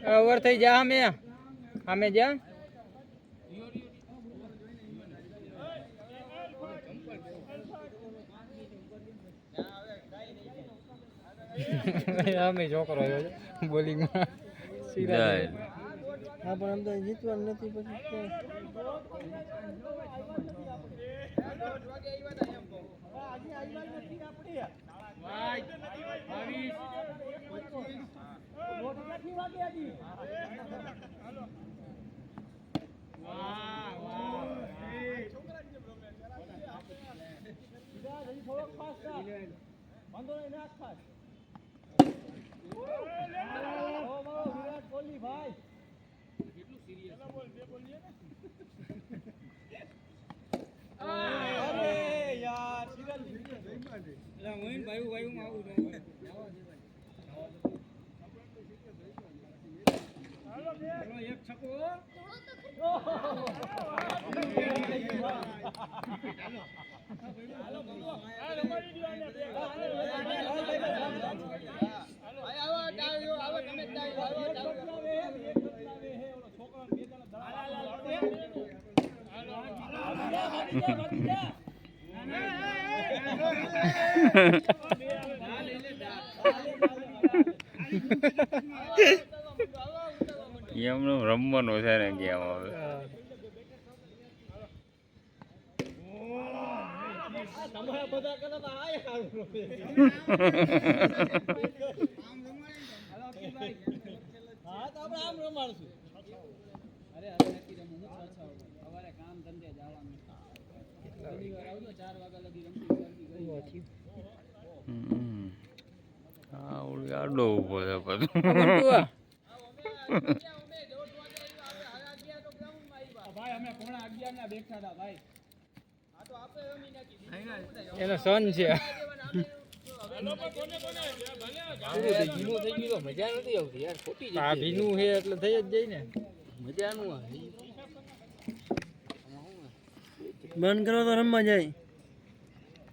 over થઈ જા અમે જા અમે છોકરો આવ્યો છે બોલિંગમાં સીધા હા પણ આમ તો જીતવાનું નથી પછી વિરાટ કોહલી ભાઈ કેટલું સિરિયસ અરે યાર એલા મોઈન ભાઈ માં આવું હાલો એક છકો એમનું રમવાનું છે ને ગેમ હવે આડો ઉભો છે એનો સન છે મજા નથી આવતી યાર ખોટી આ ભીનું છે એટલે થઈ જ જાય ને મજા નું બંધ કરો તો રમવા જાય